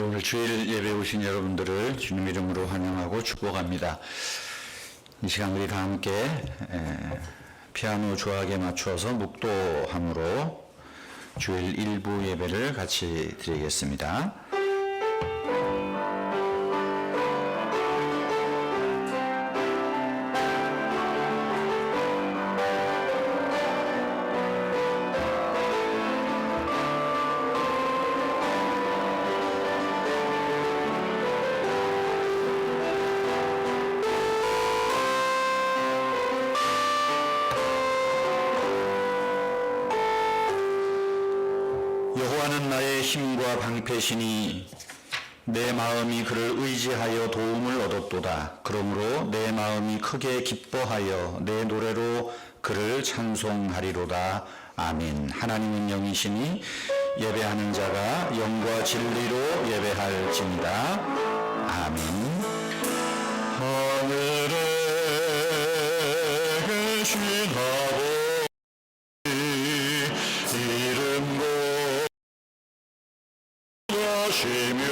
오늘 주일 예배 오신 여러분들을 주님 이름으로 환영하고 축복합니다. 이 시간 우리 다 함께 피아노 조악에 맞추어서 묵도함으로 주일 일부 예배를 같이 드리겠습니다. 여호와는 나의 힘과 방패시니 내 마음이 그를 의지하여 도움을 얻었도다. 그러므로 내 마음이 크게 기뻐하여 내 노래로 그를 찬송하리로다. 아멘. 하나님은 영이시니 예배하는 자가 영과 진리로 예배할지니라. 아멘. 하늘에 계신 아버지 이름 하시며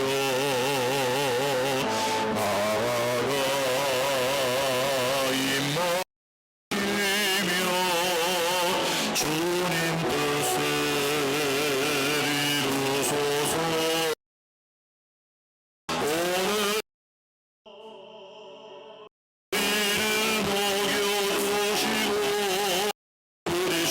나라가 임하시며 주님 뜻을 이루소서. 오늘 이를 먹여주시고 우리 죄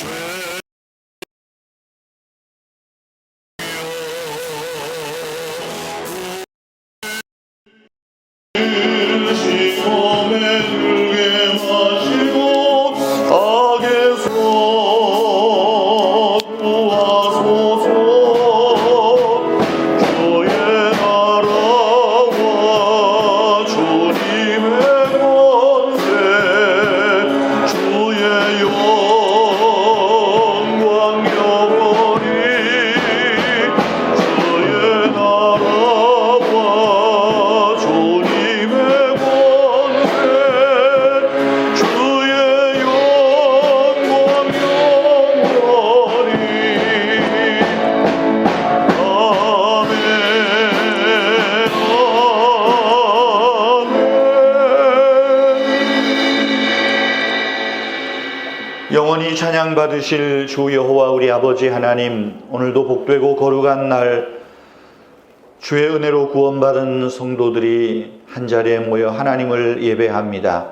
시험에 들게 하시고 악에서 구하소서. 주의 나라와 주님의 권세 주의 영광 영원히 주의 나라와 주님의 권세 주의 영광 영원히. 아멘. 영원히 찬양 받으실 주 여호와 우리 아버지 하나님, 오늘도 복되고 거룩한 날 주의 은혜로 구원받은 성도들이 한자리에 모여 하나님을 예배합니다.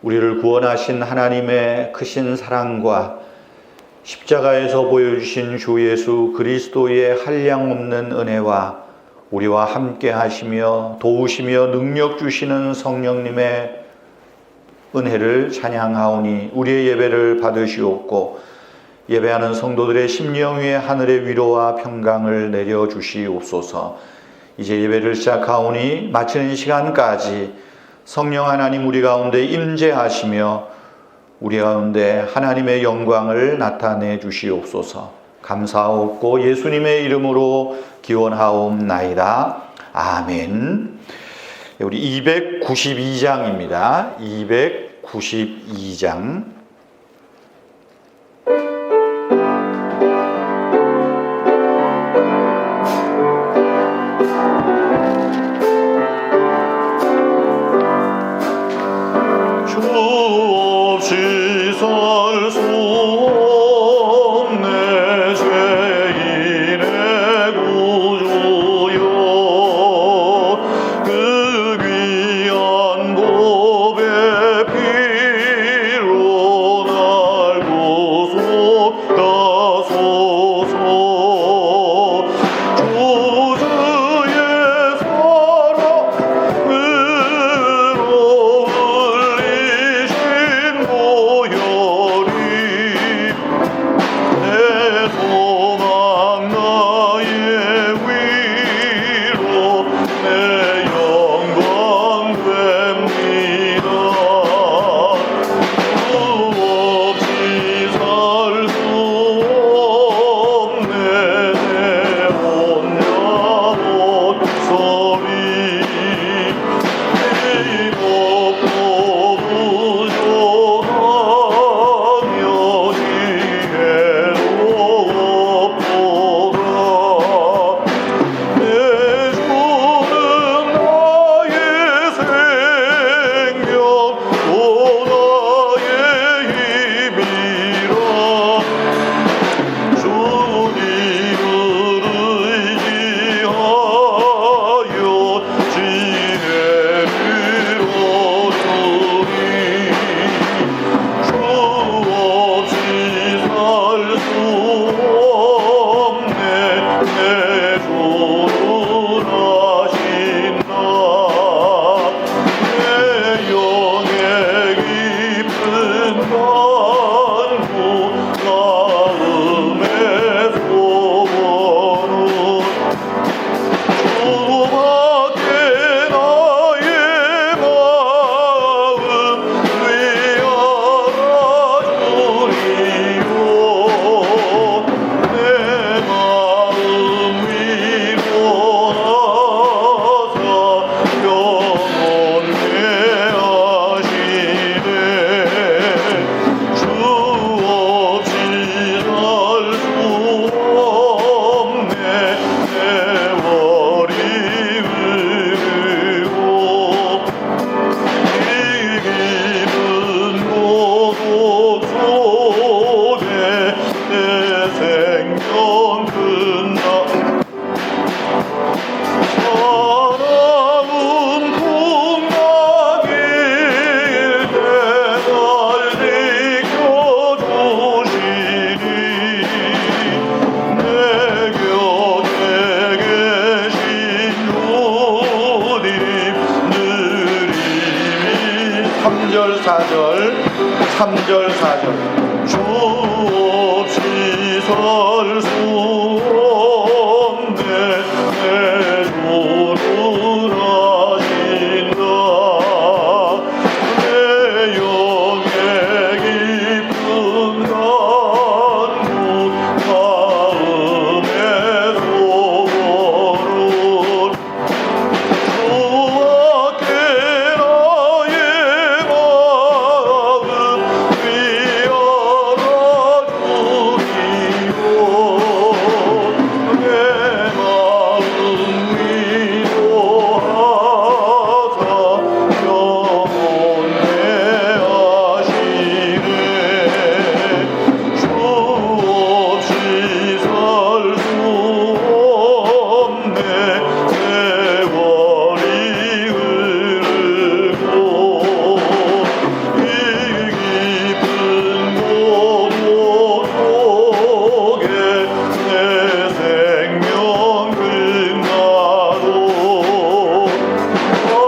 우리를 구원하신 하나님의 크신 사랑과 십자가에서 보여주신 주 예수 그리스도의 한량없는 은혜와 우리와 함께 하시며 도우시며 능력 주시는 성령님의 은혜를 찬양하오니 우리의 예배를 받으시옵고 예배하는 성도들의 심령 위에 하늘의 위로와 평강을 내려주시옵소서. 이제 예배를 시작하오니 마치는 시간까지 성령 하나님 우리 가운데 임재하시며 우리 가운데 하나님의 영광을 나타내 주시옵소서. 감사하옵고 예수님의 이름으로 기원하옵나이다. 아멘. 우리 292장입니다. 292장. 주 없이 살 수 없네 죄인의 구주여. 그 귀한 보배 피로 4절, 3절, 4절. 주 없이 설 수 없네 내 주를 아신다. 내 영의 깊은 간구 마음의 소원은 주와께 나의 마음 위하라 주기로 내 마음 위로하사 영원해 하시네. 주 없이 살 수 없네 세월이 흐르고 이 깊은 고도 속에 내 생명 끝나도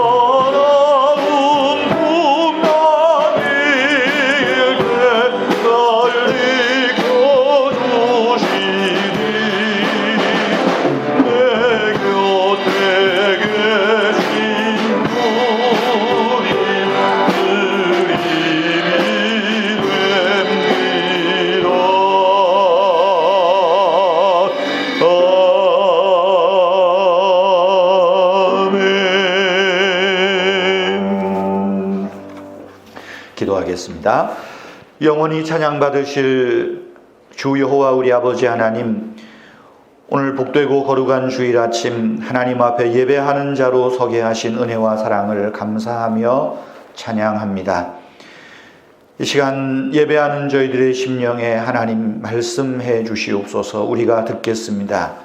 하나운 풍랑일 때 날 지켜주시니 내 곁에 계신 주님 그림이 됩니다. 아멘. 기도하겠습니다. 영원히 찬양받으실 주 여호와 우리 아버지 하나님, 오늘 복되고 거룩한 주일 아침 하나님 앞에 예배하는 자로 서게 하신 은혜와 사랑을 감사하며 찬양합니다. 이 시간 예배하는 저희들의 심령에 하나님 말씀해 주시옵소서. 우리가 듣겠습니다.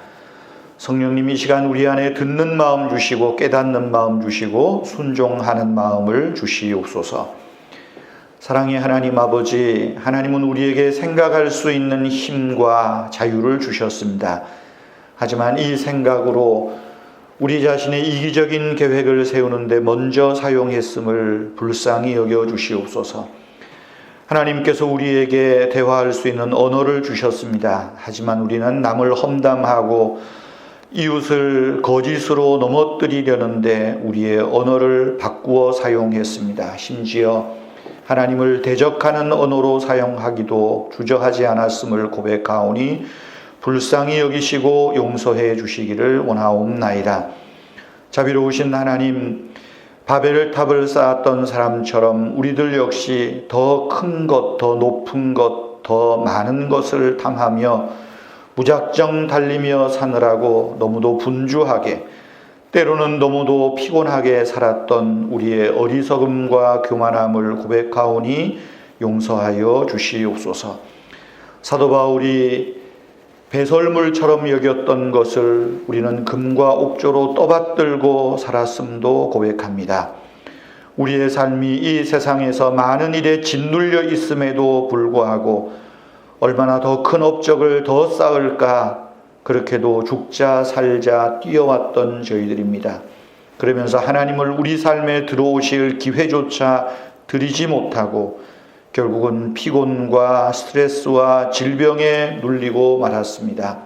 성령님 이 시간 우리 안에 듣는 마음 주시고 깨닫는 마음 주시고 순종하는 마음을 주시옵소서. 사랑의 하나님 아버지, 하나님은 우리에게 생각할 수 있는 힘과 자유를 주셨습니다. 하지만 이 생각으로 우리 자신의 이기적인 계획을 세우는데 먼저 사용했음을 불쌍히 여겨 주시옵소서. 하나님께서 우리에게 대화할 수 있는 언어를 주셨습니다. 하지만 우리는 남을 험담하고 이웃을 거짓으로 넘어뜨리려는데 우리의 언어를 바꾸어 사용했습니다. 심지어 하나님을 대적하는 언어로 사용하기도 주저하지 않았음을 고백하오니 불쌍히 여기시고 용서해 주시기를 원하옵나이다. 자비로우신 하나님, 바벨 탑을 쌓았던 사람처럼 우리들 역시 더 큰 것, 더 높은 것, 더 많은 것을 탐하며 무작정 달리며 사느라고 너무도 분주하게, 때로는 너무도 피곤하게 살았던 우리의 어리석음과 교만함을 고백하오니 용서하여 주시옵소서. 사도 바울이 배설물처럼 여겼던 것을 우리는 금과 옥조로 떠받들고 살았음도 고백합니다. 우리의 삶이 이 세상에서 많은 일에 짓눌려 있음에도 불구하고 얼마나 더 큰 업적을 더 쌓을까 그렇게도 죽자 살자 뛰어왔던 저희들입니다. 그러면서 하나님을 우리 삶에 들어오실 기회조차 드리지 못하고 결국은 피곤과 스트레스와 질병에 눌리고 말았습니다.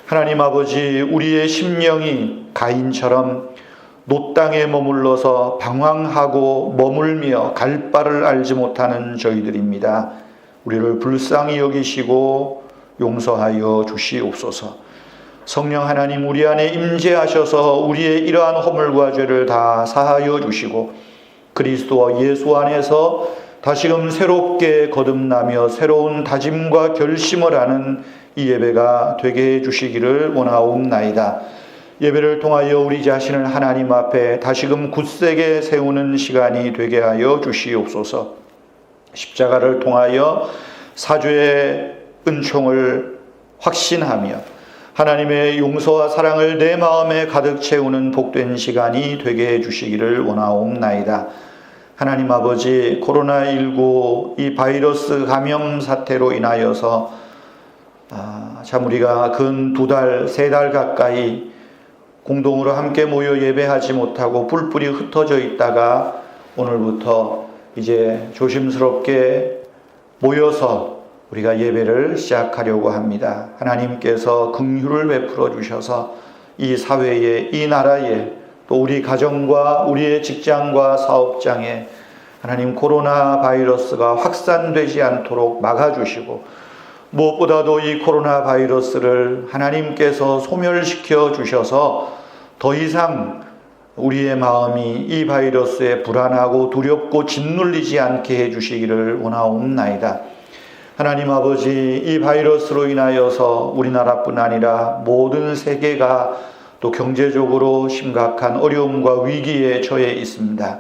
하나님 아버지, 우리의 심령이 가인처럼 노땅에 머물러서 방황하고 머물며 갈 바를 알지 못하는 저희들입니다. 우리를 불쌍히 여기시고 용서하여 주시옵소서. 성령 하나님, 우리 안에 임재하셔서 우리의 이러한 허물과 죄를 다 사하여 주시고 그리스도와 예수 안에서 다시금 새롭게 거듭나며 새로운 다짐과 결심을 하는 이 예배가 되게 해주시기를 원하옵나이다. 예배를 통하여 우리 자신을 하나님 앞에 다시금 굳세게 세우는 시간이 되게 하여 주시옵소서. 십자가를 통하여 사죄의 은총을 확신하며 하나님의 용서와 사랑을 내 마음에 가득 채우는 복된 시간이 되게 해주시기를 원하옵나이다. 하나님 아버지, 코로나19 이 바이러스 감염 사태로 인하여서 참 우리가 근 2달, 3달 가까이 공동으로 함께 모여 예배하지 못하고 뿔뿔이 흩어져 있다가 오늘부터 이제 조심스럽게 모여서 우리가 예배를 시작하려고 합니다. 하나님께서 긍휼을 베풀어 주셔서 이 사회에, 이 나라에, 또 우리 가정과 우리의 직장과 사업장에 하나님 코로나 바이러스가 확산되지 않도록 막아주시고, 무엇보다도 이 코로나 바이러스를 하나님께서 소멸시켜 주셔서 더 이상 우리의 마음이 이 바이러스에 불안하고 두렵고 짓눌리지 않게 해주시기를 원하옵나이다. 하나님 아버지, 이 바이러스로 인하여서 우리나라뿐 아니라 모든 세계가 또 경제적으로 심각한 어려움과 위기에 처해 있습니다.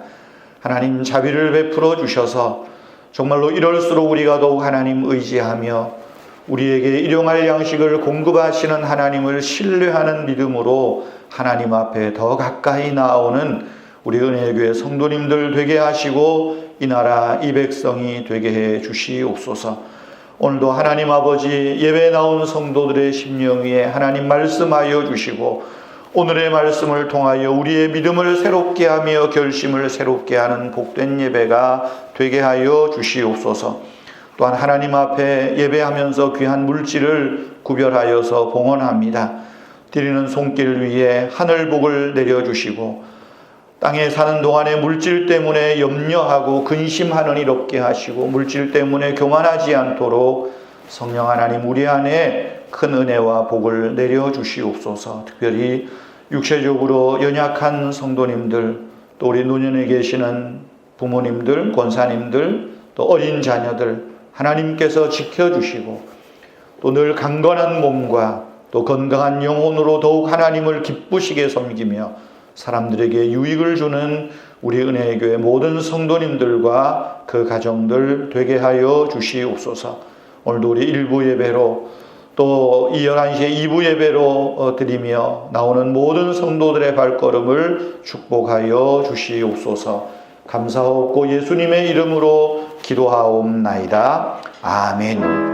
하나님 자비를 베풀어 주셔서 정말로 이럴수록 우리가 더욱 하나님 의지하며 우리에게 일용할 양식을 공급하시는 하나님을 신뢰하는 믿음으로 하나님 앞에 더 가까이 나오는 우리 은혜교회 성도님들 되게 하시고 이 나라 이 백성이 되게 해 주시옵소서. 오늘도 하나님 아버지, 예배에 나온 성도들의 심령 위에 하나님 말씀하여 주시고 오늘의 말씀을 통하여 우리의 믿음을 새롭게 하며 결심을 새롭게 하는 복된 예배가 되게 하여 주시옵소서. 또한 하나님 앞에 예배하면서 귀한 물질을 구별하여서 봉헌합니다. 드리는 손길 위에 하늘 복을 내려주시고 땅에 사는 동안에 물질 때문에 염려하고 근심하는 일 없게 하시고 물질 때문에 교만하지 않도록 성령 하나님 우리 안에 큰 은혜와 복을 내려주시옵소서. 특별히 육체적으로 연약한 성도님들, 또 우리 노년에 계시는 부모님들, 권사님들, 또 어린 자녀들 하나님께서 지켜주시고 또 늘 강건한 몸과 또 건강한 영혼으로 더욱 하나님을 기쁘시게 섬기며 사람들에게 유익을 주는 우리 은혜의 교회 모든 성도님들과 그 가정들 되게 하여 주시옵소서. 오늘도 우리 1부 예배로 또 이 11시에 2부 예배로 드리며 나오는 모든 성도들의 발걸음을 축복하여 주시옵소서. 감사하옵고 예수님의 이름으로 기도하옵나이다. 아멘.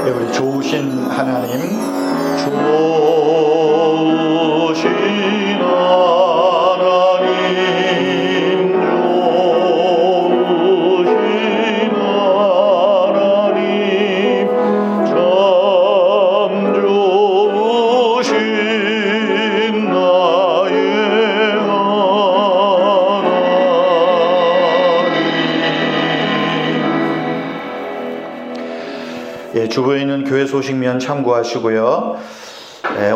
우리 좋으신 하나님, 좋으신 하나님, 좋으신 하나님, 참 좋으신 나의 하나님. 주부에 있는 교회 소식면 참고하시고요.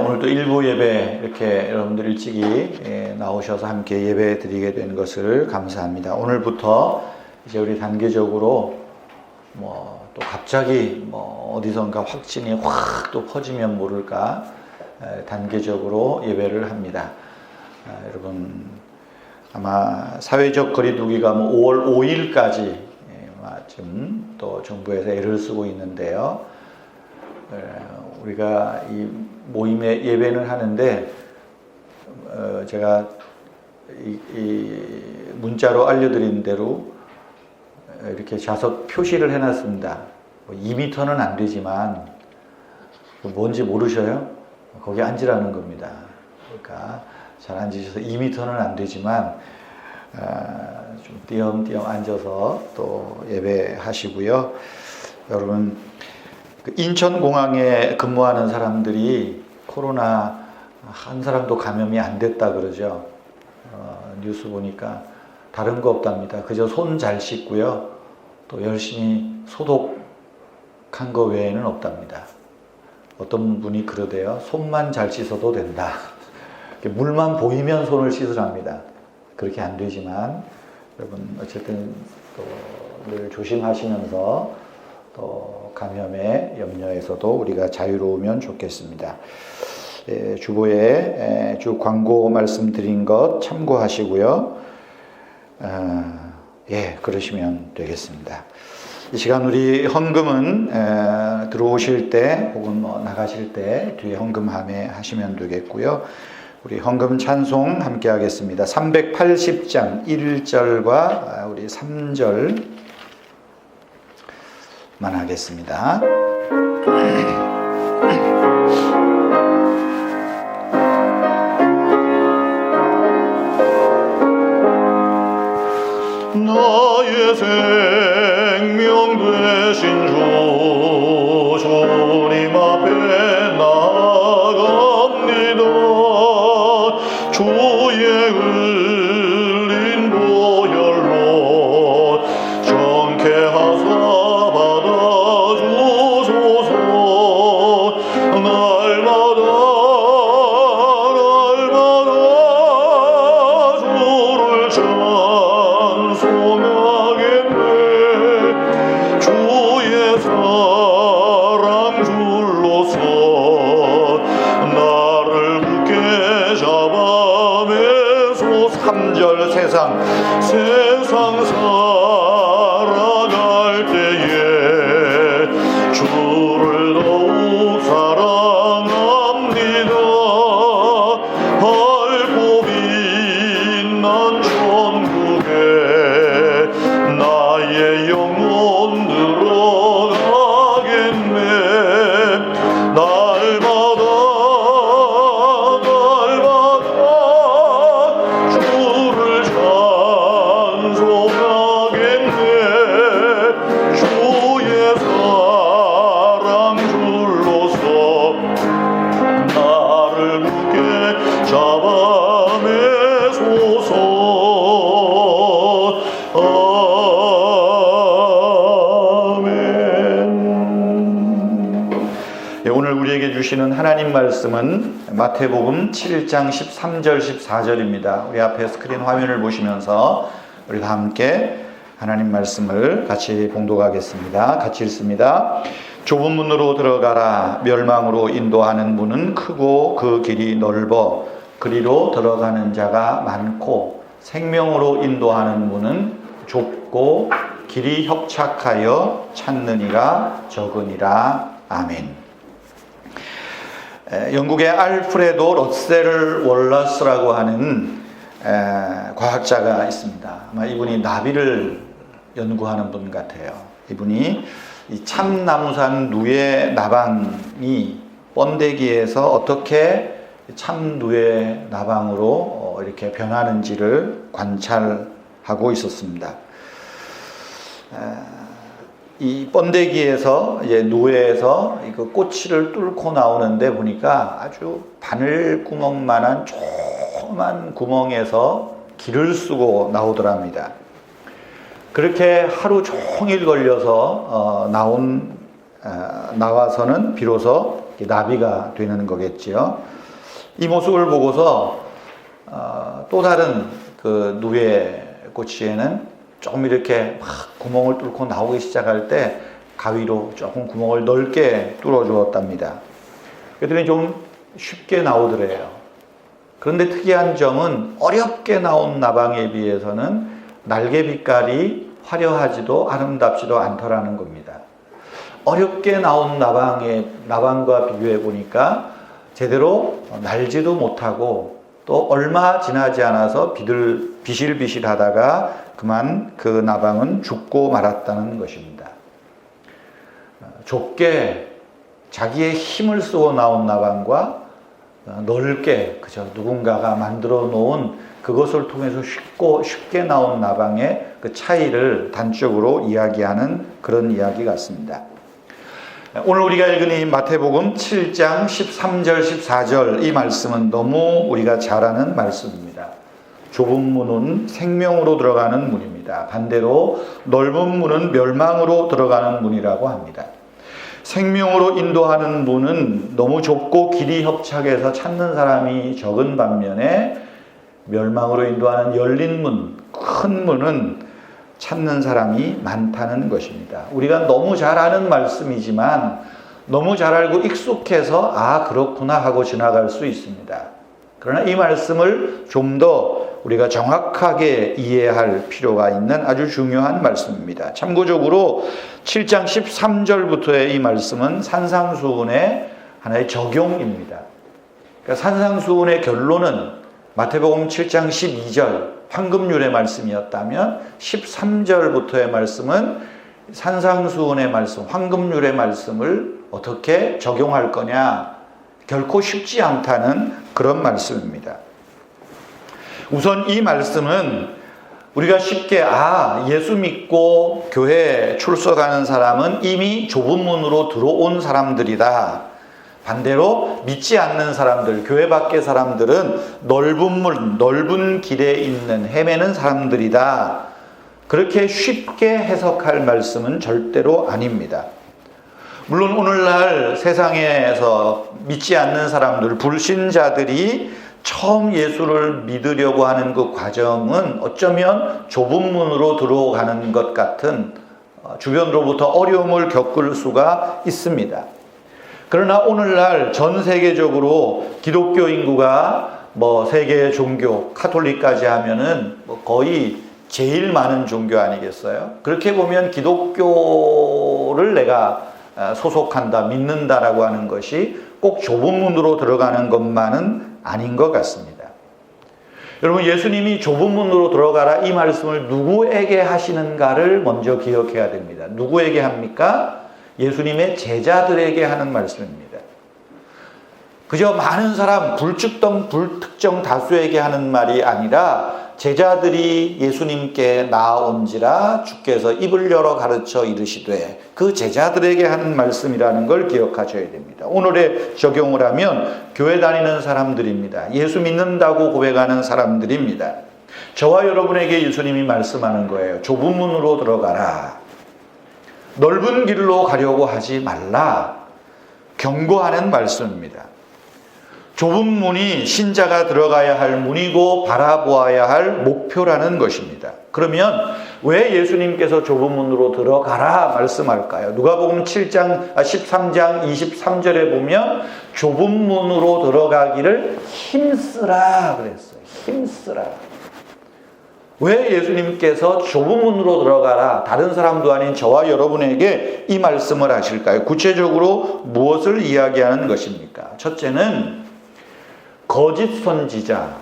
오늘도 일부 예배 이렇게 여러분들 일찍이 나오셔서 함께 예배 드리게 된 것을 감사합니다. 오늘부터 이제 우리 단계적으로 또 갑자기 어디선가 확진이 확 또 퍼지면 모를까 단계적으로 예배를 합니다. 여러분 아마 사회적 거리두기가 5월 5일까지 지금 또 정부에서 애를 쓰고 있는데요. 우리가 이 모임에 예배를 하는데 제가 이 문자로 알려드린 대로 이렇게 좌석 표시를 해놨습니다. 2m는 안 되지만 뭔지 모르셔요? 거기 앉으라는 겁니다. 그러니까 잘 앉으셔서 2m는 안 되지만 좀 띄엄띄엄 앉아서 또 예배하시고요. 여러분 인천공항에 근무하는 사람들이 코로나 한 사람도 감염이 안 됐다 그러죠. 뉴스 보니까 다른 거 없답니다. 그저 손 잘 씻고요. 또 열심히 소독한 거 외에는 없답니다. 어떤 분이 그러대요. 손만 잘 씻어도 된다. 물만 보이면 손을 씻으랍니다. 그렇게 안 되지만 여러분 어쨌든 또 늘 조심하시면서 또 감염의 염려에서도 우리가 자유로우면 좋겠습니다. 주보에 주 광고 말씀드린 것 참고하시고요. 그러시면 되겠습니다. 이 시간 우리 헌금은 들어오실 때 혹은 나가실 때 뒤에 헌금함에 하시면 되겠고요. 우리 헌금 찬송 함께 하겠습니다. 380장 1절과 우리 3절만 하겠습니다. 나의 생명 되신 주 주님 앞에 나아갑니다. 주의 흘린 보혈로 정케하사 받아주소서. 날마다 주를 찬송하겠네. 주의 사랑 줄로서 나를 굳게 잡아매소. 3절 세상 살아갈 때에 주를 더욱 사랑합니다. 밝고 빛난 천국에 나의 영혼 들어가겠네. 날마다 주를 찬송하겠네. 주의 사랑 줄로서 나를 굳게 잡아매소서. 아멘. 오늘 우리에게 주시는 하나님 말씀은 마태복음 7장 13절 14절입니다. 우리 앞에 스크린 화면을 보시면서 우리가 함께 하나님 말씀을 같이 봉독하겠습니다. 같이 읽습니다. 좁은 문으로 들어가라. 멸망으로 인도하는 문은 크고 그 길이 넓어 그리로 들어가는 자가 많고 생명으로 인도하는 문은 좁고 길이 협착하여 찾는 이가 적으니라. 아멘. 영국의 알프레도 러셀 월러스라고 하는 과학자가 있습니다. 아마 이분이 나비를 연구하는 분 같아요. 이분이 이 참나무산 누에 나방이 번데기에서 어떻게 참누에 나방으로 이렇게 변하는지를 관찰하고 있었습니다. 이 번데기에서 이제 누에에서 그 꼬치를 뚫고 나오는데 보니까 아주 바늘구멍만한 조그만 구멍에서 기를 쓰고 나오더랍니다. 그렇게 하루 종일 걸려서 나와서는 비로소 나비가 되는 거겠지요. 이 모습을 보고서 또 다른 그 누에 꼬치에는 조금 이렇게 막 구멍을 뚫고 나오기 시작할 때 가위로 조금 구멍을 넓게 뚫어 주었답니다. 그랬더니 좀 쉽게 나오더래요. 그런데 특이한 점은 어렵게 나온 나방에 비해서는 날개 빛깔이 화려하지도 아름답지도 않더라는 겁니다. 어렵게 나온 나방과 비교해 보니까 제대로 날지도 못하고 또 얼마 지나지 않아서 비실비실하다가 그만 그 나방은 죽고 말았다는 것입니다. 좁게 자기의 힘을 쓰고 나온 나방과 넓게 그저 누군가가 만들어 놓은 그것을 통해서 쉽게 나온 나방의 그 차이를 단적으로 이야기하는 그런 이야기 같습니다. 오늘 우리가 읽은 이 마태복음 7장 13절 14절 이 말씀은 너무 우리가 잘 아는 말씀입니다. 좁은 문은 생명으로 들어가는 문입니다. 반대로 넓은 문은 멸망으로 들어가는 문이라고 합니다. 생명으로 인도하는 문은 너무 좁고 길이 협착해서 찾는 사람이 적은 반면에 멸망으로 인도하는 열린 문, 큰 문은 찾는 사람이 많다는 것입니다. 우리가 너무 잘 아는 말씀이지만 너무 잘 알고 익숙해서 그렇구나 하고 지나갈 수 있습니다. 그러나 이 말씀을 좀 더 우리가 정확하게 이해할 필요가 있는 아주 중요한 말씀입니다. 참고적으로 7장 13절부터의 이 말씀은 산상수훈의 하나의 적용입니다. 그러니까 산상수훈의 결론은 마태복음 7장 12절 황금률의 말씀이었다면 13절부터의 말씀은 산상수훈의 말씀, 황금률의 말씀을 어떻게 적용할 거냐, 결코 쉽지 않다는 그런 말씀입니다. 우선 이 말씀은 우리가 쉽게 예수 믿고 교회에 출석하는 사람은 이미 좁은 문으로 들어온 사람들이다. 반대로 믿지 않는 사람들, 교회 밖의 사람들은 넓은 문, 넓은 길에 있는 헤매는 사람들이다. 그렇게 쉽게 해석할 말씀은 절대로 아닙니다. 물론 오늘날 세상에서 믿지 않는 사람들, 불신자들이 처음 예수를 믿으려고 하는 그 과정은 어쩌면 좁은 문으로 들어가는 것 같은 주변으로부터 어려움을 겪을 수가 있습니다. 그러나 오늘날 전 세계적으로 기독교 인구가 세계 종교, 카톨릭까지 하면은 거의 제일 많은 종교 아니겠어요? 그렇게 보면 기독교를 내가 소속한다, 믿는다라고 하는 것이 꼭 좁은 문으로 들어가는 것만은 아닌 것 같습니다. 여러분, 예수님이 좁은 문으로 들어가라 이 말씀을 누구에게 하시는가를 먼저 기억해야 됩니다. 누구에게 합니까? 예수님의 제자들에게 하는 말씀입니다. 그저 많은 사람, 불특정 다수에게 하는 말이 아니라 제자들이 예수님께 나아온지라 주께서 입을 열어 가르쳐 이르시되, 그 제자들에게 하는 말씀이라는 걸 기억하셔야 됩니다. 오늘의 적용을 하면 교회 다니는 사람들입니다. 예수 믿는다고 고백하는 사람들입니다. 저와 여러분에게 예수님이 말씀하는 거예요. 좁은 문으로 들어가라. 넓은 길로 가려고 하지 말라. 경고하는 말씀입니다. 좁은 문이 신자가 들어가야 할 문이고 바라보아야 할 목표라는 것입니다. 그러면 왜 예수님께서 좁은 문으로 들어가라 말씀할까요? 누가복음 13장 23절에 보면 좁은 문으로 들어가기를 힘쓰라 그랬어요. 힘쓰라. 왜 예수님께서 좁은 문으로 들어가라, 다른 사람도 아닌 저와 여러분에게 이 말씀을 하실까요? 구체적으로 무엇을 이야기하는 것입니까? 첫째는 거짓 선지자,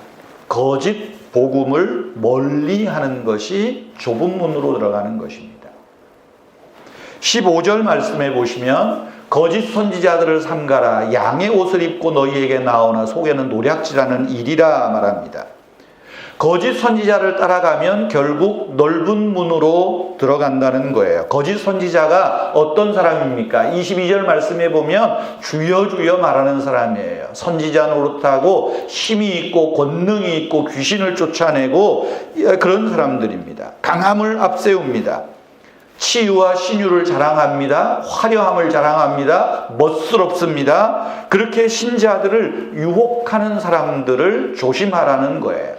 거짓 복음을 멀리하는 것이 좁은 문으로 들어가는 것입니다. 15절 말씀해 보시면 거짓 선지자들을 삼가라, 양의 옷을 입고 너희에게 나오나 속에는 노략질하는 일이라 말합니다. 거짓 선지자를 따라가면 결국 넓은 문으로 들어간다는 거예요. 거짓 선지자가 어떤 사람입니까? 22절 말씀에 보면 주여 주여 말하는 사람이에요. 선지자 노릇하고 힘이 있고 권능이 있고 귀신을 쫓아내고 그런 사람들입니다. 강함을 앞세웁니다. 치유와 신유를 자랑합니다. 화려함을 자랑합니다. 멋스럽습니다. 그렇게 신자들을 유혹하는 사람들을 조심하라는 거예요.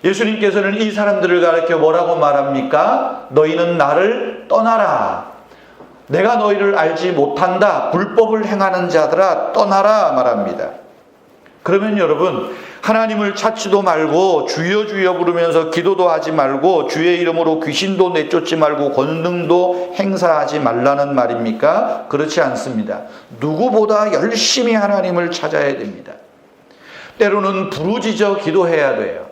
예수님께서는 이 사람들을 가르쳐 뭐라고 말합니까? 너희는 나를 떠나라. 내가 너희를 알지 못한다. 불법을 행하는 자들아 떠나라 말합니다. 그러면 여러분, 하나님을 찾지도 말고 주여 주여 부르면서 기도도 하지 말고 주의 이름으로 귀신도 내쫓지 말고 권능도 행사하지 말라는 말입니까? 그렇지 않습니다. 누구보다 열심히 하나님을 찾아야 됩니다. 때로는 부르짖어 기도해야 돼요.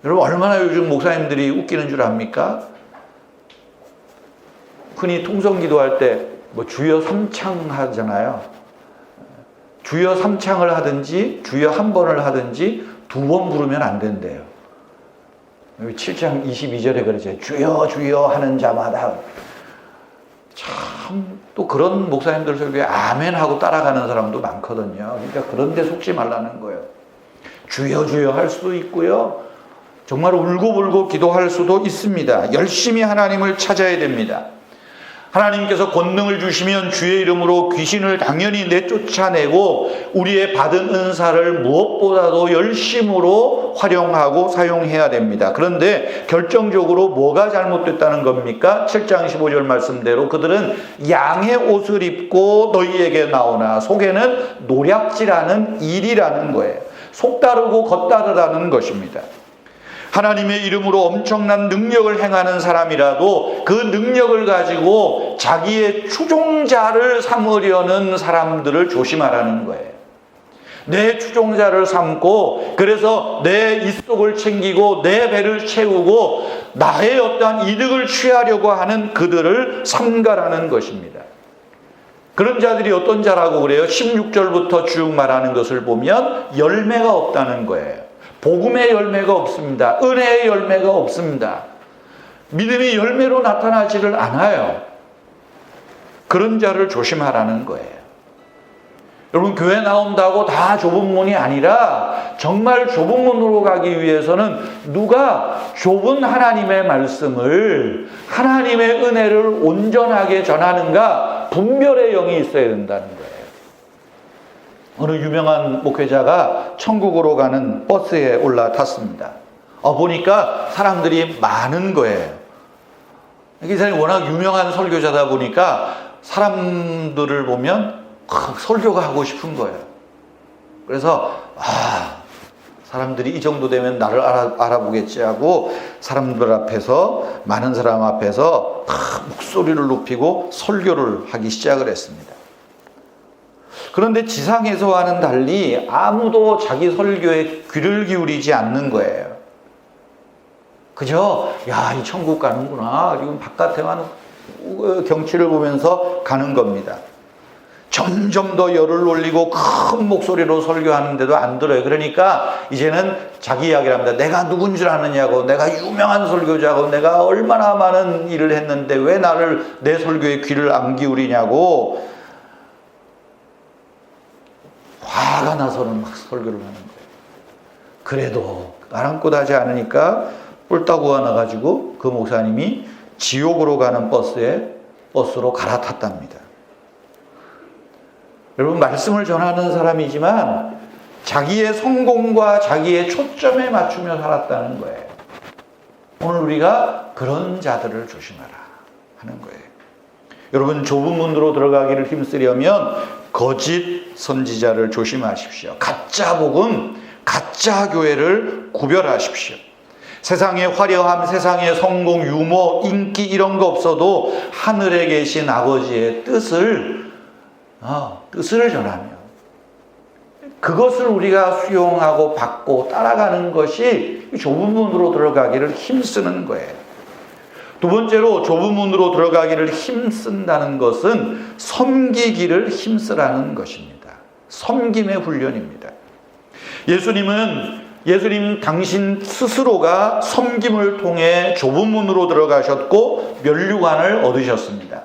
여러분, 얼마나 요즘 목사님들이 웃기는 줄 압니까? 흔히 통성 기도할 때 주여 삼창 하잖아요. 주여 삼창을 하든지 주여 한 번을 하든지 두 번 부르면 안 된대요. 7장 22절에 그러죠. 주여 주여 하는 자마다. 참 또 그런 목사님들 설교에 아멘 하고 따라가는 사람도 많거든요. 그러니까 그런 데 속지 말라는 거예요. 주여 주여 할 수도 있고요. 정말 울고불고 기도할 수도 있습니다. 열심히 하나님을 찾아야 됩니다. 하나님께서 권능을 주시면 주의 이름으로 귀신을 당연히 내쫓아내고 우리의 받은 은사를 무엇보다도 열심으로 활용하고 사용해야 됩니다. 그런데 결정적으로 뭐가 잘못됐다는 겁니까? 7장 15절 말씀대로 그들은 양의 옷을 입고 너희에게 나오나 속에는 노략질하는 일이라는 거예요. 속다르고 겉다르다는 것입니다. 하나님의 이름으로 엄청난 능력을 행하는 사람이라도 그 능력을 가지고 자기의 추종자를 삼으려는 사람들을 조심하라는 거예요. 내 추종자를 삼고 그래서 내 입속을 챙기고 내 배를 채우고 나의 어떠한 이득을 취하려고 하는 그들을 삼가라는 것입니다. 그런 자들이 어떤 자라고 그래요? 16절부터 쭉 말하는 것을 보면 열매가 없다는 거예요. 복음의 열매가 없습니다. 은혜의 열매가 없습니다. 믿음의 열매로 나타나지를 않아요. 그런 자를 조심하라는 거예요. 여러분, 교회 나온다고 다 좁은 문이 아니라 정말 좁은 문으로 가기 위해서는 누가 좁은 하나님의 말씀을, 하나님의 은혜를 온전하게 전하는가 분별의 영이 있어야 된다는 거예요. 어느 유명한 목회자가 천국으로 가는 버스에 올라탔습니다. 보니까 사람들이 많은 거예요. 이 사람이 워낙 유명한 설교자다 보니까 사람들을 보면 설교가 하고 싶은 거예요. 그래서 사람들이 이 정도 되면 나를 알아보겠지 하고 사람들 앞에서, 많은 사람 앞에서 목소리를 높이고 설교를 하기 시작을 했습니다. 그런데 지상에서와는 달리 아무도 자기 설교에 귀를 기울이지 않는 거예요. 그죠? 이 천국 가는구나. 지금 바깥에만 경치를 보면서 가는 겁니다. 점점 더 열을 올리고 큰 목소리로 설교하는데도 안 들어요. 그러니까 이제는 자기 이야기를 합니다. 내가 누군 줄 아느냐고, 내가 유명한 설교자고, 내가 얼마나 많은 일을 했는데 왜 내 설교에 귀를 안 기울이냐고 화가 나서는 막 설교를 하는 거예요. 그래도 아랑곳하지 않으니까 뿔따구가 나가지고 그 목사님이 지옥으로 가는 버스로 갈아탔답니다. 여러분, 말씀을 전하는 사람이지만 자기의 성공과 자기의 초점에 맞추며 살았다는 거예요. 오늘 우리가 그런 자들을 조심하라 하는 거예요. 여러분, 좁은 문으로 들어가기를 힘쓰려면 거짓 선지자를 조심하십시오. 가짜 복음, 가짜 교회를 구별하십시오. 세상의 화려함, 세상의 성공, 유머, 인기 이런 거 없어도 하늘에 계신 아버지의 뜻을 전하며 그것을 우리가 수용하고 받고 따라가는 것이 좁은 문으로 들어가기를 힘쓰는 거예요. 두 번째로 좁은 문으로 들어가기를 힘쓴다는 것은 섬기기를 힘쓰라는 것입니다. 섬김의 훈련입니다. 예수님 당신 스스로가 섬김을 통해 좁은 문으로 들어가셨고 면류관을 얻으셨습니다.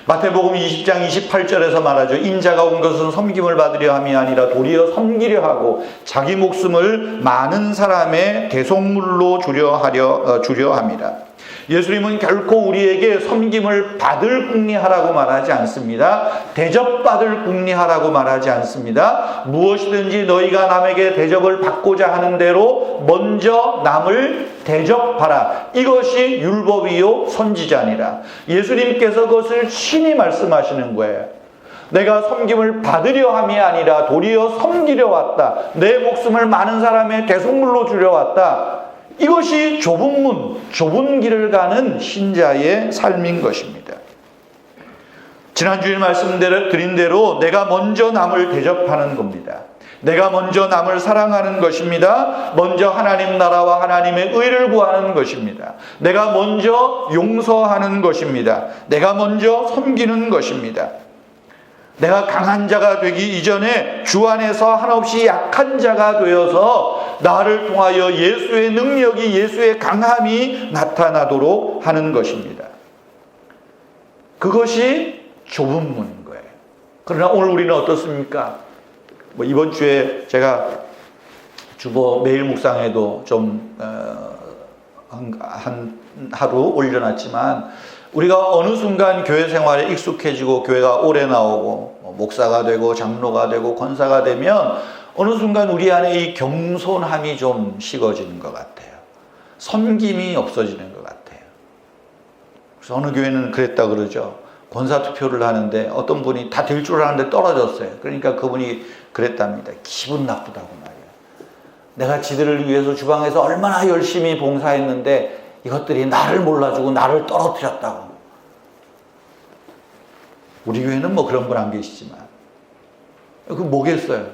마태복음 20장 28절에서 말하죠. 인자가 온 것은 섬김을 받으려 함이 아니라 도리어 섬기려 하고 자기 목숨을 많은 사람의 대속물로 주려 함이라. 예수님은 결코 우리에게 섬김을 받을 궁리하라고 말하지 않습니다. 대접받을 궁리하라고 말하지 않습니다. 무엇이든지 너희가 남에게 대접을 받고자 하는 대로 먼저 남을 대접하라. 이것이 율법이요 선지자니라. 예수님께서 그것을 친히 말씀하시는 거예요. 내가 섬김을 받으려 함이 아니라 도리어 섬기려 왔다. 내 목숨을 많은 사람의 대속물로 주려 왔다. 이것이 좁은 문, 좁은 길을 가는 신자의 삶인 것입니다. 지난주에 말씀드린 대로 내가 먼저 남을 대접하는 겁니다. 내가 먼저 남을 사랑하는 것입니다. 먼저 하나님 나라와 하나님의 의를 구하는 것입니다. 내가 먼저 용서하는 것입니다. 내가 먼저 섬기는 것입니다. 내가 강한 자가 되기 이전에 주 안에서 한없이 약한 자가 되어서 나를 통하여 예수의 능력이, 예수의 강함이 나타나도록 하는 것입니다. 그것이 좁은 문인 거예요. 그러나 오늘 우리는 어떻습니까? 이번 주에 제가 주보 매일 묵상에도 좀 한 하루 올려놨지만 우리가 어느 순간 교회 생활에 익숙해지고 교회가 오래 나오고 목사가 되고 장로가 되고 권사가 되면 어느 순간 우리 안에 이 겸손함이 좀 식어지는 것 같아요. 섬김이 없어지는 것 같아요. 그래서 어느 교회는 그랬다 그러죠. 권사 투표를 하는데 어떤 분이 다 될 줄 알았는데 떨어졌어요. 그러니까 그분이 그랬답니다. 기분 나쁘다고 말이에요. 내가 지들을 위해서 주방에서 얼마나 열심히 봉사했는데 이것들이 나를 몰라주고 나를 떨어뜨렸다고. 우리 교회는 그런 분 안 계시지만 그 뭐겠어요?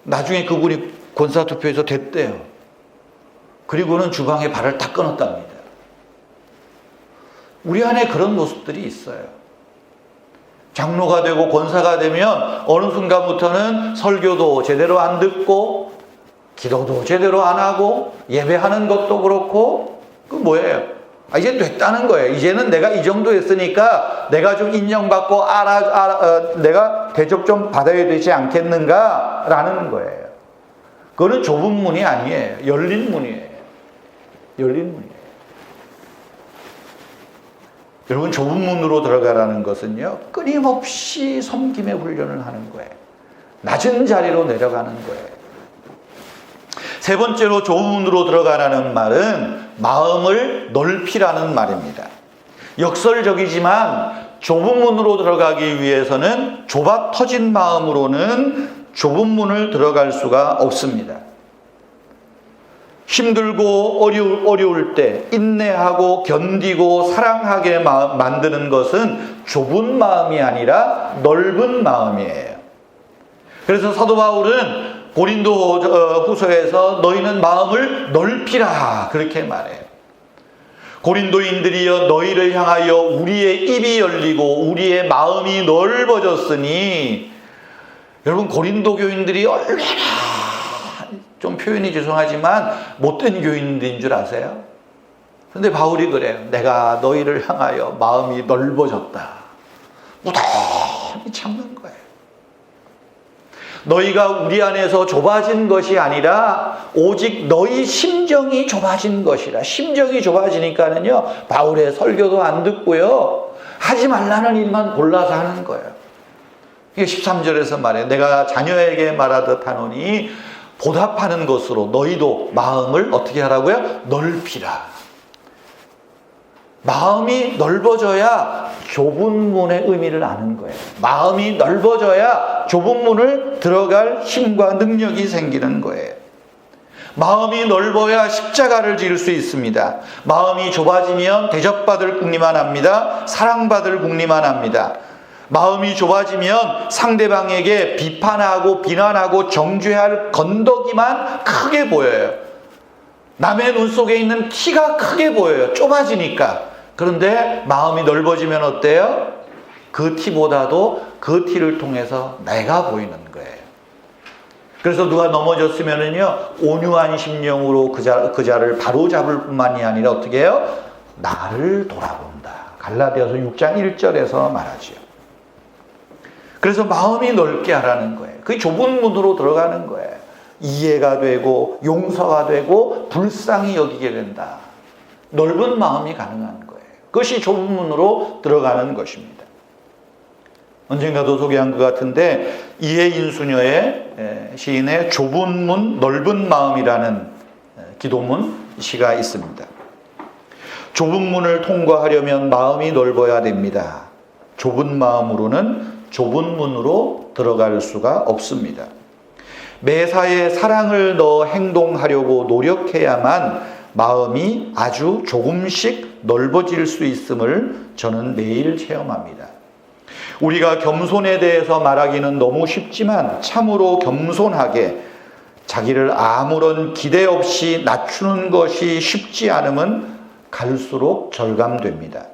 나중에 그분이 권사투표에서 됐대요. 그리고는 주방에 발을 딱 끊었답니다. 우리 안에 그런 모습들이 있어요. 장로가 되고 권사가 되면 어느 순간부터는 설교도 제대로 안 듣고 기도도 제대로 안 하고 예배하는 것도 그렇고 그 뭐예요? 이제 됐다는 거예요. 이제는 내가 이 정도 했으니까 내가 좀 인정받고 내가 대접 좀 받아야 되지 않겠는가라는 거예요. 그거는 좁은 문이 아니에요. 열린 문이에요. 열린 문이에요. 여러분, 좁은 문으로 들어가라는 것은요, 끊임없이 섬김의 훈련을 하는 거예요. 낮은 자리로 내려가는 거예요. 세 번째로 좁은 문으로 들어가라는 말은 마음을 넓히라는 말입니다. 역설적이지만 좁은 문으로 들어가기 위해서는 좁아 터진 마음으로는 좁은 문을 들어갈 수가 없습니다. 힘들고 어려울 때 인내하고 견디고 사랑하게 만드는 것은 좁은 마음이 아니라 넓은 마음이에요. 그래서 사도 바울은 고린도 후서에서 너희는 마음을 넓히라 그렇게 말해요. 고린도인들이여 너희를 향하여 우리의 입이 열리고 우리의 마음이 넓어졌으니, 여러분, 고린도 교인들이 얼마나 좀 표현이 죄송하지만 못된 교인들인 줄 아세요? 근데 바울이 그래요. 내가 너희를 향하여 마음이 넓어졌다. 무던히 참는 거예요. 너희가 우리 안에서 좁아진 것이 아니라 오직 너희 심정이 좁아진 것이라. 심정이 좁아지니까는요, 바울의 설교도 안 듣고요, 하지 말라는 일만 골라서 하는 거예요. 이게 13절에서 말해요. 내가 자녀에게 말하듯 하노니 보답하는 것으로 너희도 마음을 어떻게 하라고요? 넓히라. 마음이 넓어져야 좁은 문의 의미를 아는 거예요. 마음이 넓어져야 좁은 문을 들어갈 힘과 능력이 생기는 거예요. 마음이 넓어야 십자가를 지을 수 있습니다. 마음이 좁아지면 대접받을 궁리만 합니다. 사랑받을 궁리만 합니다. 마음이 좁아지면 상대방에게 비판하고 비난하고 정죄할 건더기만 크게 보여요. 남의 눈 속에 있는 티가 크게 보여요. 좁아지니까. 그런데 마음이 넓어지면 어때요? 그 티보다도 그 티를 통해서 내가 보이는 거예요. 그래서 누가 넘어졌으면은요, 온유한 심령으로 그 자를 바로 잡을 뿐만이 아니라 어떻게 해요? 나를 돌아본다. 갈라디아서 6장 1절에서 말하죠. 그래서 마음이 넓게 하라는 거예요. 그게 좁은 문으로 들어가는 거예요. 이해가 되고 용서가 되고 불쌍히 여기게 된다. 넓은 마음이 가능한 거예요. 그것이 좁은 문으로 들어가는 것입니다. 언젠가도 소개한 것 같은데 이해인수녀의 시인의 좁은 문 넓은 마음이라는 기도문 시가 있습니다. 좁은 문을 통과하려면 마음이 넓어야 됩니다. 좁은 마음으로는 좁은 문으로 들어갈 수가 없습니다. 매사에 사랑을 넣어 행동하려고 노력해야만 마음이 아주 조금씩 넓어질 수 있음을 저는 매일 체험합니다. 우리가 겸손에 대해서 말하기는 너무 쉽지만 참으로 겸손하게 자기를 아무런 기대 없이 낮추는 것이 쉽지 않음은 갈수록 절감됩니다.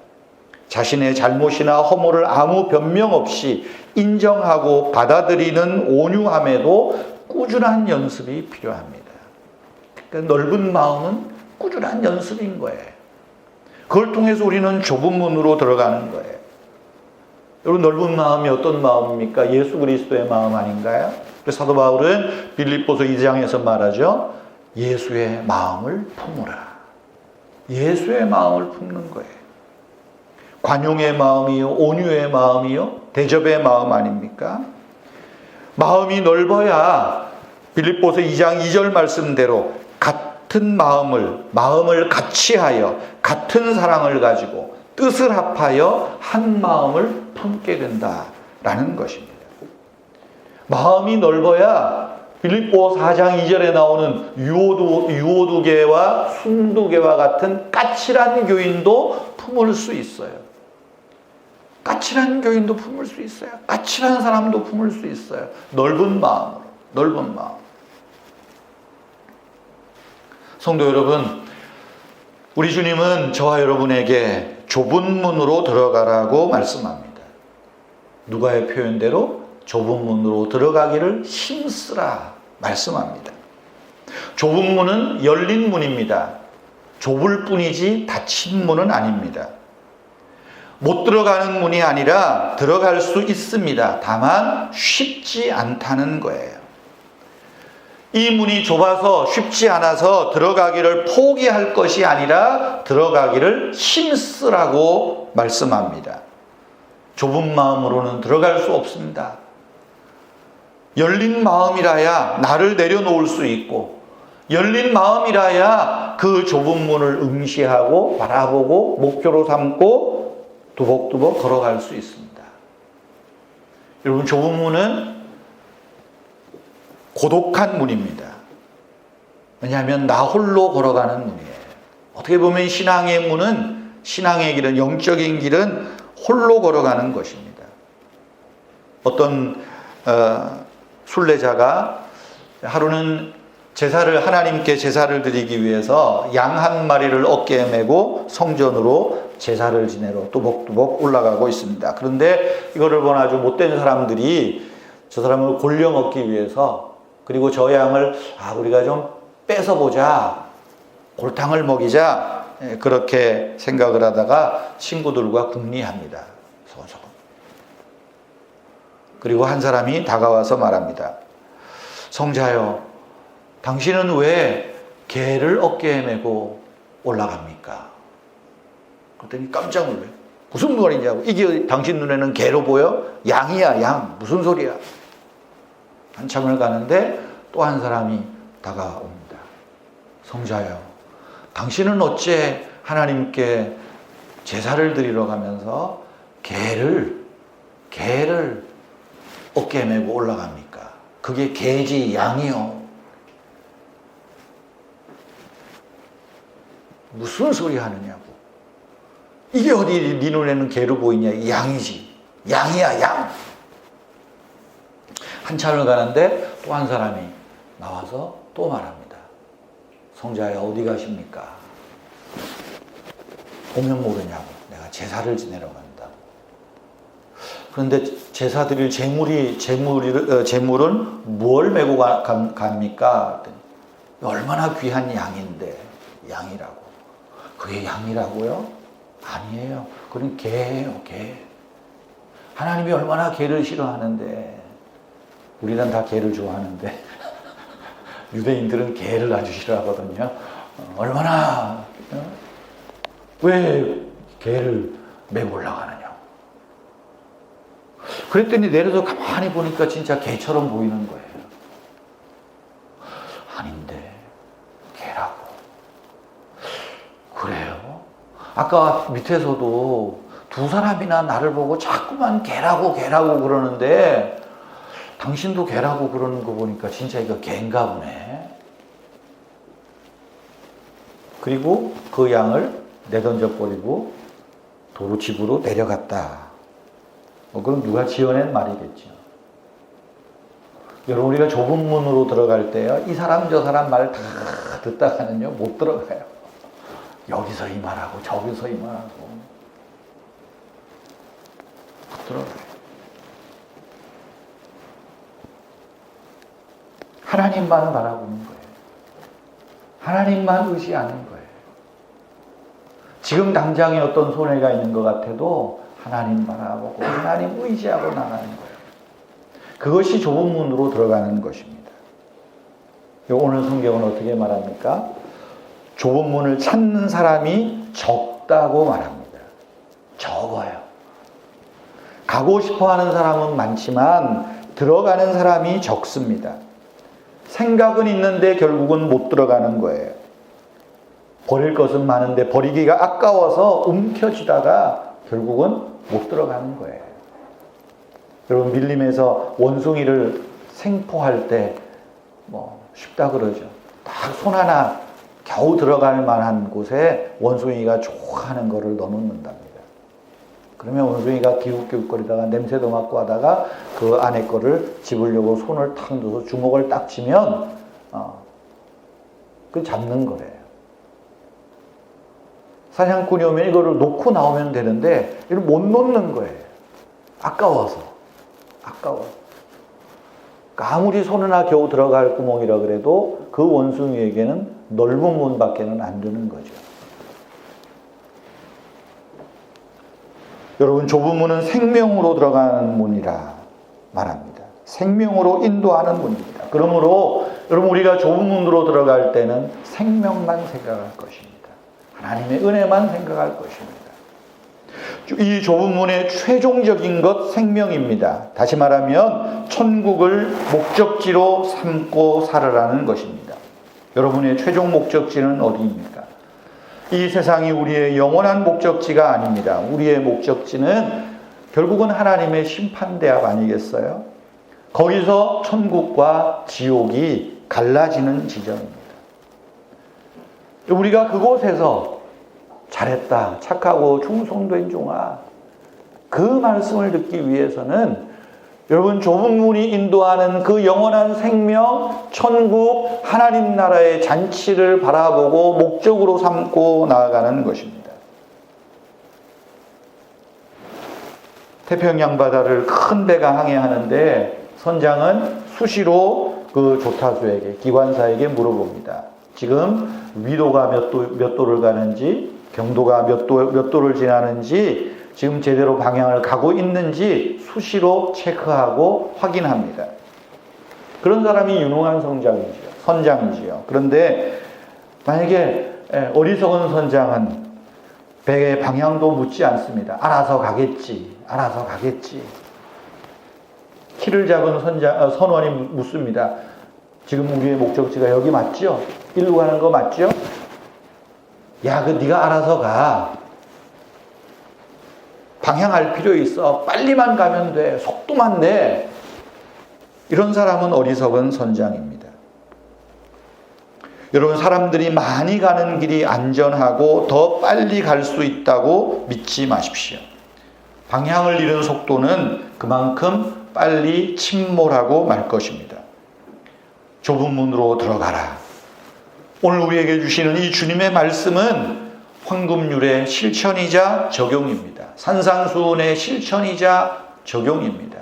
자신의 잘못이나 허물을 아무 변명 없이 인정하고 받아들이는 온유함에도 꾸준한 연습이 필요합니다. 그러니까 넓은 마음은 꾸준한 연습인 거예요. 그걸 통해서 우리는 좁은 문으로 들어가는 거예요. 여러분, 넓은 마음이 어떤 마음입니까? 예수 그리스도의 마음 아닌가요? 그래서 사도 바울은 빌립보서 2장에서 말하죠. 예수의 마음을 품으라. 예수의 마음을 품는 거예요. 관용의 마음이요, 온유의 마음이요, 대접의 마음 아닙니까? 마음이 넓어야 빌립보서 2장 2절 말씀대로 같은 마음을 같이 하여 같은 사랑을 가지고 뜻을 합하여 한 마음을 품게 된다라는 것입니다. 마음이 넓어야 빌립보 4장 2절에 나오는 유오두개와 순두개와 같은 까칠한 교인도 품을 수 있어요. 까칠한 교인도 품을 수 있어요. 까칠한 사람도 품을 수 있어요. 넓은 마음으로, 넓은 마음. 성도 여러분, 우리 주님은 저와 여러분에게 좁은 문으로 들어가라고 말씀합니다. 누가의 표현대로 좁은 문으로 들어가기를 힘쓰라 말씀합니다. 좁은 문은 열린 문입니다. 좁을 뿐이지 닫힌 문은 아닙니다. 못 들어가는 문이 아니라 들어갈 수 있습니다. 다만 쉽지 않다는 거예요. 이 문이 좁아서 쉽지 않아서 들어가기를 포기할 것이 아니라 들어가기를 힘쓰라고 말씀합니다. 좁은 마음으로는 들어갈 수 없습니다. 열린 마음이라야 나를 내려놓을 수 있고, 열린 마음이라야 그 좁은 문을 응시하고 바라보고 목표로 삼고 두벅두벅 걸어갈 수 있습니다. 여러분, 좁은 문은 고독한 문입니다. 왜냐하면 나 홀로 걸어가는 문이에요. 어떻게 보면 신앙의 문은, 신앙의 길은, 영적인 길은 홀로 걸어가는 것입니다. 어떤 순례자가 하루는 하나님께 제사를 드리기 위해서 양 한 마리를 어깨에 메고 성전으로 제사를 지내러 또복또복 올라가고 있습니다. 그런데 이거를 본 아주 못된 사람들이 저 사람을 골려 먹기 위해서, 그리고 저 양을 우리가 좀 뺏어보자, 골탕을 먹이자, 그렇게 생각을 하다가 친구들과 궁리합니다. 소소금. 그리고 한 사람이 다가와서 말합니다. 성자여, 당신은 왜 개를 어깨에 메고 올라갑니까? 그랬더니 깜짝 놀라요. 무슨 말이냐고. 이게 당신 눈에는 개로 보여? 양이야, 양. 무슨 소리야? 한참을 가는데 또 한 사람이 다가옵니다. 성자여, 당신은 어째 하나님께 제사를 드리러 가면서 개를 어깨에 메고 올라갑니까? 그게 개지 양이요. 무슨 소리 하느냐고. 이게 어디 네 눈에는 개로 보이냐? 양이지. 양이야, 양. 한참을 가는데 또 한 사람이 나와서 또 말합니다. 성자야, 어디 가십니까? 보면 모르냐고. 내가 제사를 지내러 간다고. 그런데 제사 드릴 제물은 뭘 메고 갑니까? 얼마나 귀한 양인데. 양이라고. 그게 양이라고요? 아니에요. 그건 개예요, 개. 하나님이 얼마나 개를 싫어하는데. 우리는 다 개를 좋아하는데 유대인들은 개를 아주 싫어하거든요. 얼마나, 왜 개를 메고 올라가느냐고. 그랬더니 내려서 가만히 보니까 진짜 개처럼 보이는 거예요. 아닌데, 개라고. 그래요? 아까 밑에서도 두 사람이나 나를 보고 자꾸만 개라고 그러는데, 당신도 개라고 그러는 거 보니까 진짜 이거 개인가 보네. 그리고 그 양을 내던져 버리고 도로 집으로 내려갔다. 그럼 누가 지어낸 말이겠죠. 여러분, 우리가 좁은 문으로 들어갈 때요, 이 사람 저 사람 말 다 듣다가는요 못 들어가요. 여기서 이 말하고 저기서 이 말하고 못 들어가요. 하나님만 바라보는 거예요. 하나님만 의지하는 거예요. 지금 당장에 어떤 손해가 있는 것 같아도 하나님 바라보고 하나님 의지하고 나가는 거예요. 그것이 좁은 문으로 들어가는 것입니다. 오늘 성경은 어떻게 말합니까? 좁은 문을 찾는 사람이 적다고 말합니다. 적어요. 가고 싶어 하는 사람은 많지만 들어가는 사람이 적습니다. 생각은 있는데 결국은 못 들어가는 거예요. 버릴 것은 많은데 버리기가 아까워서 움켜쥐다가 결국은 못 들어가는 거예요. 여러분, 밀림에서 원숭이를 생포할 때 쉽다 그러죠. 딱 손 하나 겨우 들어갈 만한 곳에 원숭이가 좋아하는 거를 넣어놓는답니다. 그러면 원숭이가 기웃기웃거리다가 냄새도 맡고 하다가 그 안에 거를 집으려고 손을 탁 넣어서 주먹을 딱 치면 그 잡는 거래요. 사냥꾼이 오면 이거를 놓고 나오면 되는데 이걸 못 놓는 거예요. 아까워서. 그러니까 아무리 손으나 겨우 들어갈 구멍이라 그래도 그 원숭이에게는 넓은 문밖에는 안 되는 거죠. 여러분, 좁은 문은 생명으로 들어가는 문이라 말합니다. 생명으로 인도하는 문입니다. 그러므로 여러분, 우리가 좁은 문으로 들어갈 때는 생명만 생각할 것입니다. 하나님의 은혜만 생각할 것입니다. 이 좁은 문의 최종적인 것 생명입니다. 다시 말하면 천국을 목적지로 삼고 살아라는 것입니다. 여러분의 최종 목적지는 어디입니까? 이 세상이 우리의 영원한 목적지가 아닙니다. 우리의 목적지는 결국은 하나님의 심판대합 아니겠어요? 거기서 천국과 지옥이 갈라지는 지점입니다. 우리가 그곳에서 잘했다, 착하고 충성된 종아, 그 말씀을 듣기 위해서는 여러분, 좁은 문이 인도하는 그 영원한 생명, 천국, 하나님 나라의 잔치를 바라보고 목적으로 삼고 나아가는 것입니다. 태평양 바다를 큰 배가 항해하는데 선장은 수시로 그 조타수에게, 기관사에게 물어봅니다. 지금 위도가 몇 도를 가는지, 경도가 몇 도를 지나는지, 지금 제대로 방향을 가고 있는지 수시로 체크하고 확인합니다. 그런 사람이 유능한 선장이지요. 그런데 만약에 어리석은 선장은 배의 방향도 묻지 않습니다. 알아서 가겠지. 키를 잡은 선원이 묻습니다. 지금 우리의 목적지가 여기 맞죠? 일로 가는 거 맞죠? 야, 네가 알아서 가. 방향할 필요 있어. 빨리만 가면 돼. 속도만 내. 이런 사람은 어리석은 선장입니다. 여러분, 사람들이 많이 가는 길이 안전하고 더 빨리 갈 수 있다고 믿지 마십시오. 방향을 잃은 속도는 그만큼 빨리 침몰하고 말 것입니다. 좁은 문으로 들어가라. 오늘 우리에게 주시는 이 주님의 말씀은 황금률의 실천이자 적용입니다. 산상수훈의 실천이자 적용입니다.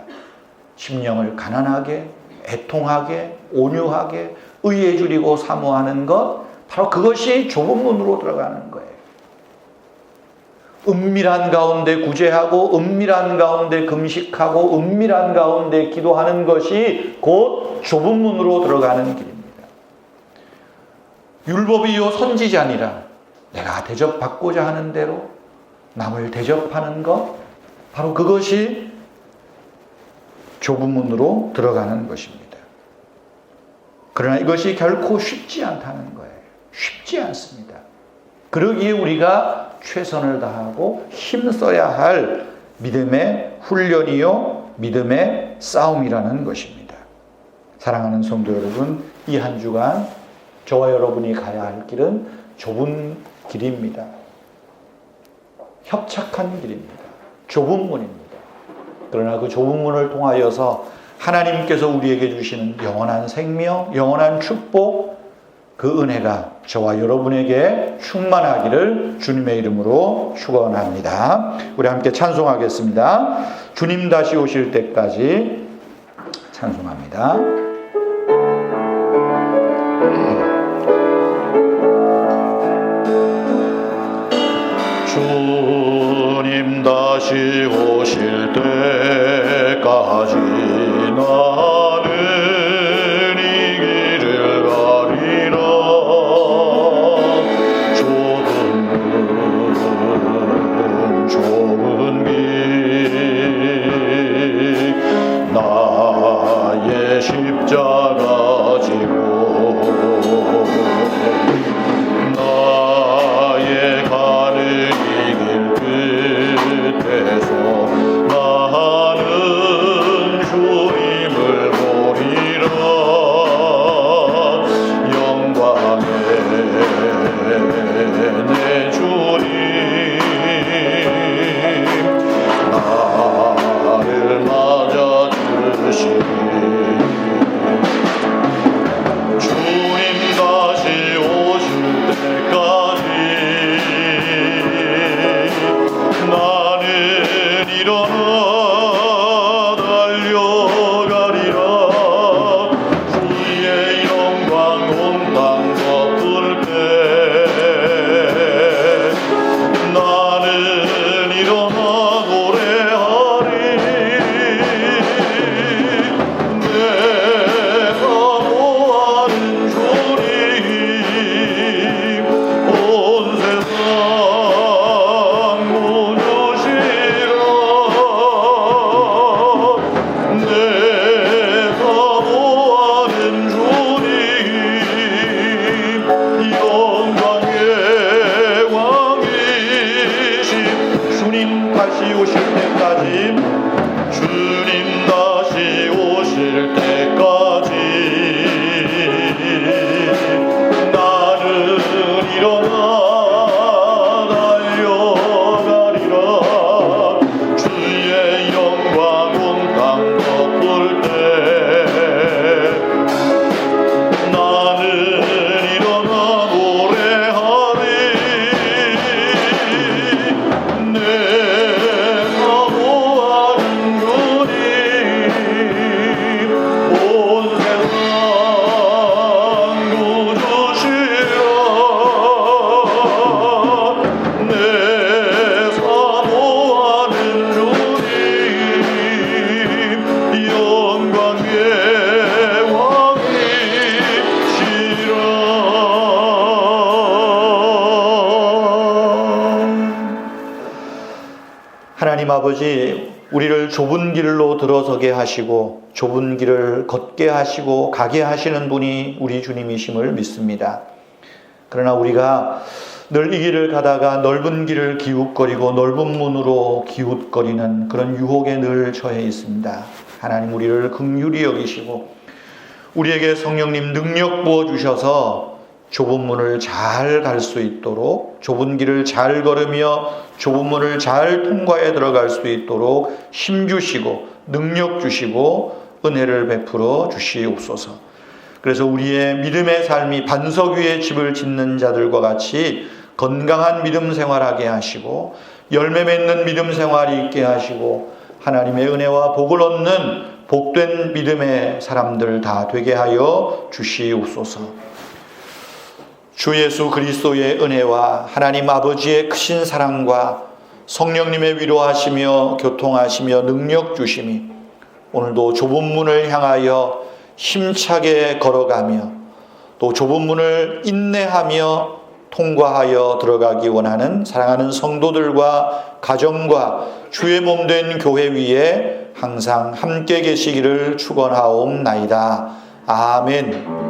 심령을 가난하게, 애통하게, 온유하게, 의에 줄이고 사모하는 것, 바로 그것이 좁은 문으로 들어가는 거예요. 은밀한 가운데 구제하고, 은밀한 가운데 금식하고, 은밀한 가운데 기도하는 것이 곧 좁은 문으로 들어가는 길입니다. 율법이요 선지자니라. 내가 대접받고자 하는 대로 남을 대접하는 것, 바로 그것이 좁은 문으로 들어가는 것입니다. 그러나 이것이 결코 쉽지 않다는 거예요. 쉽지 않습니다. 그러기에 우리가 최선을 다하고 힘써야 할 믿음의 훈련이요, 믿음의 싸움이라는 것입니다. 사랑하는 성도 여러분, 이 한 주간 저와 여러분이 가야 할 길은 좁은 길입니다. 협착한 길입니다. 좁은 문입니다. 그러나 그 좁은 문을 통하여서 하나님께서 우리에게 주시는 영원한 생명, 영원한 축복, 그 은혜가 저와 여러분에게 충만하기를 주님의 이름으로 축원합니다. 우리 함께 찬송하겠습니다. 주님 다시 오실 때까지 찬송합니다. 주님 다시 오실 때까지 나는 이 길을 가리라. 좁은 길 나의 십자가 지고 나의 가는 끝에서 나는 주님을 다시 오실 때까지 주님 다시 오실 때까지 나는 일어나 달려가리라. 주의 영광 온 땅 덮을 때 나는 일어나 노래하리. 내 사모하는 주님 온 세상 구주시라. 내 사모하는 주님 영광의 하나님 아버지, 우리를 좁은 길로 들어서게 하시고 좁은 길을 걷게 하시고 가게 하시는 분이 우리 주님이심을 믿습니다. 그러나 우리가 늘 이 길을 가다가 넓은 길을 기웃거리고 넓은 문으로 기웃거리는 그런 유혹에 늘 처해 있습니다. 하나님, 우리를 긍휼히 여기시고 우리에게 성령님 능력 부어주셔서 좁은 문을 잘 갈 수 있도록, 좁은 길을 잘 걸으며 좁은 문을 잘 통과해 들어갈 수 있도록 힘 주시고 능력 주시고 은혜를 베풀어 주시옵소서. 그래서 우리의 믿음의 삶이 반석 위에 집을 짓는 자들과 같이 건강한 믿음 생활하게 하시고 열매 맺는 믿음 생활이 있게 하시고 하나님의 은혜와 복을 얻는 복된 믿음의 사람들 다 되게 하여 주시옵소서. 주 예수 그리스도의 은혜와 하나님 아버지의 크신 사랑과 성령님의 위로하시며 교통하시며 능력 주심이 오늘도 좁은 문을 향하여 힘차게 걸어가며 또 좁은 문을 인내하며 통과하여 들어가기 원하는 사랑하는 성도들과 가정과 주의 몸 된 교회 위에 항상 함께 계시기를 축원하옵나이다. 아멘.